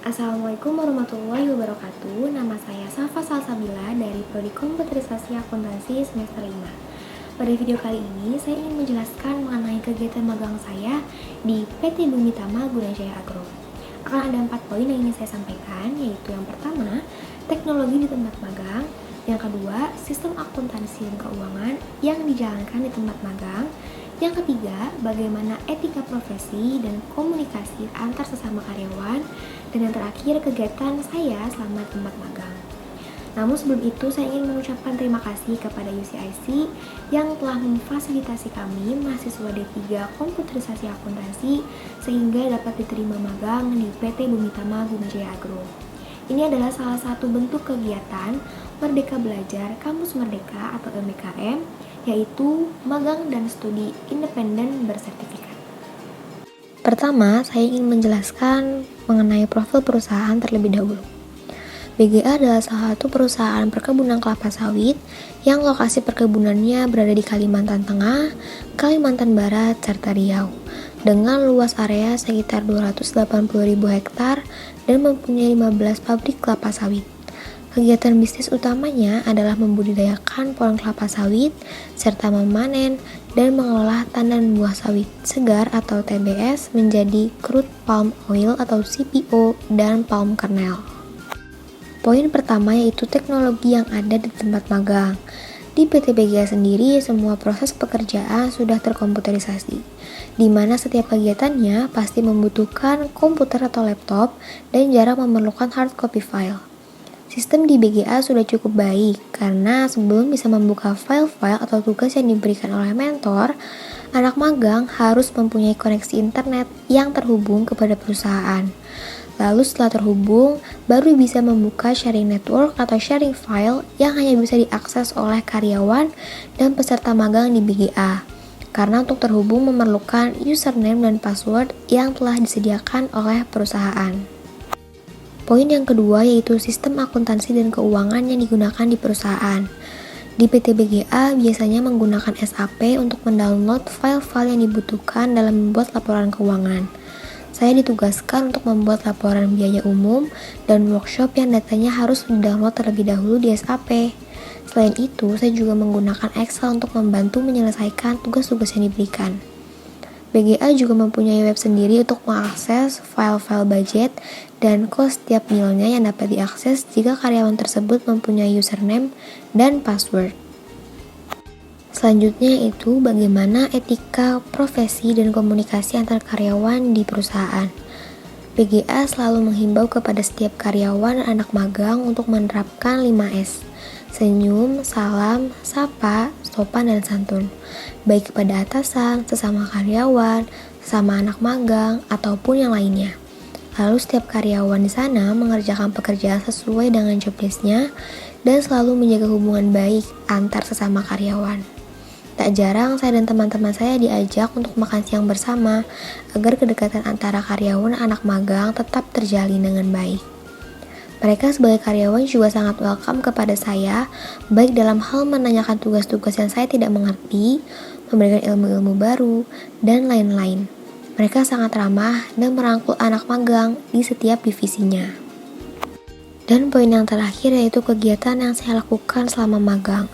Assalamualaikum warahmatullahi wabarakatuh. Nama saya Safa Salsabila dari Prodi Komputerisasi Akuntansi semester 5. Pada video kali ini, saya ingin menjelaskan mengenai kegiatan magang saya di PT Bumi Tama Gunajaya Agro. Akan ada 4 poin yang ingin saya sampaikan, yaitu yang pertama, teknologi di tempat magang. Yang kedua, sistem akuntansi dan keuangan yang dijalankan di tempat magang. Yang ketiga, bagaimana etika profesi dan komunikasi antar sesama karyawan. Dan yang terakhir, kegiatan saya selama di tempat magang. Namun sebelum itu, saya ingin mengucapkan terima kasih kepada UCIC yang telah memfasilitasi kami, mahasiswa D3 Komputerisasi Akuntansi, sehingga dapat diterima magang di PT Bumi Tama Gunajaya Agro. Ini adalah salah satu bentuk kegiatan Merdeka Belajar Kampus Merdeka atau MBKM, yaitu magang dan studi independen bersertifikat. Pertama, saya ingin menjelaskan mengenai profil perusahaan terlebih dahulu. BGA adalah salah satu perusahaan perkebunan kelapa sawit yang lokasi perkebunannya berada di Kalimantan Tengah, Kalimantan Barat, serta Riau, dengan luas area sekitar 280.000 hektar dan mempunyai 15 pabrik kelapa sawit. Kegiatan bisnis utamanya adalah membudidayakan pohon kelapa sawit, serta memanen dan mengolah tandan buah sawit segar atau TBS menjadi crude palm oil atau CPO dan palm kernel. Poin pertama yaitu teknologi yang ada di tempat magang. Di PT BGA sendiri, semua proses pekerjaan sudah terkomputerisasi, di mana setiap kegiatannya pasti membutuhkan komputer atau laptop dan jarang memerlukan hard copy file. Sistem di BGA sudah cukup baik karena sebelum bisa membuka file-file atau tugas yang diberikan oleh mentor, anak magang harus mempunyai koneksi internet yang terhubung kepada perusahaan. Lalu setelah terhubung, baru bisa membuka sharing network atau sharing file yang hanya bisa diakses oleh karyawan dan peserta magang di BGA. Karena untuk terhubung memerlukan username dan password yang telah disediakan oleh perusahaan. Poin yang kedua yaitu sistem akuntansi dan keuangan yang digunakan di perusahaan. Di PT BGA biasanya menggunakan SAP untuk mendownload file-file yang dibutuhkan dalam membuat laporan keuangan. Saya ditugaskan untuk membuat laporan biaya umum dan workshop yang datanya harus didownload terlebih dahulu di SAP. Selain itu, saya juga menggunakan Excel untuk membantu menyelesaikan tugas-tugas yang diberikan. BGA juga mempunyai web sendiri untuk mengakses file-file budget dan cost setiap mealnya yang dapat diakses jika karyawan tersebut mempunyai username dan password. Selanjutnya yaitu bagaimana etika profesi dan komunikasi antar karyawan di perusahaan. BGA selalu menghimbau kepada setiap karyawan dan anak magang untuk menerapkan 5S. Senyum, salam, sapa, sopan, dan santun, baik kepada atasan, sesama karyawan, sesama anak magang, ataupun yang lainnya. Lalu setiap karyawan di sana mengerjakan pekerjaan sesuai dengan job desk-nya dan selalu menjaga hubungan baik antar sesama karyawan. Tak jarang saya dan teman-teman saya diajak untuk makan siang bersama agar kedekatan antara karyawan dan anak magang tetap terjalin dengan baik. Mereka sebagai karyawan juga sangat welcome kepada saya, baik dalam hal menanyakan tugas-tugas yang saya tidak mengerti, memberikan ilmu-ilmu baru, dan lain-lain. Mereka sangat ramah dan merangkul anak magang di setiap divisinya. Dan poin yang terakhir yaitu kegiatan yang saya lakukan selama magang.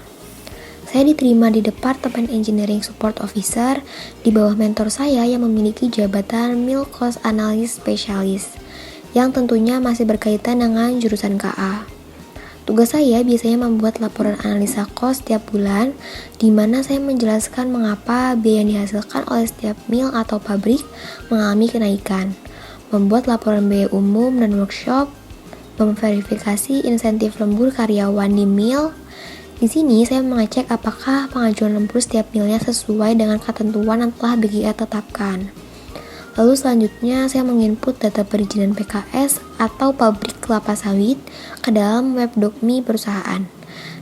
Saya diterima di Departemen Engineering Support Officer di bawah mentor saya yang memiliki jabatan Milk Cost Analyst Specialist, yang tentunya masih berkaitan dengan jurusan KA. Tugas saya biasanya membuat laporan analisa cost setiap bulan, di mana saya menjelaskan mengapa biaya yang dihasilkan oleh setiap mill atau pabrik mengalami kenaikan, membuat laporan biaya umum dan workshop, memverifikasi insentif lembur karyawan di mill. Di sini saya mengecek apakah pengajuan lembur setiap millnya sesuai dengan ketentuan yang telah BGA tetapkan. Lalu selanjutnya saya menginput data perizinan PKS atau pabrik kelapa sawit ke dalam web dokmi perusahaan.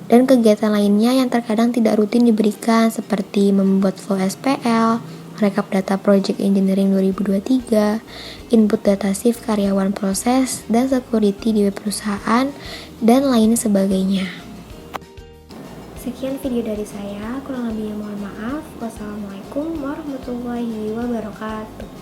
Dan kegiatan lainnya yang terkadang tidak rutin diberikan seperti membuat flow SPL, rekap data project engineering 2023, input data shift karyawan proses dan security di web perusahaan, dan lain sebagainya. Sekian video dari saya, kurang lebihnya mohon maaf. Wassalamualaikum warahmatullahi wabarakatuh.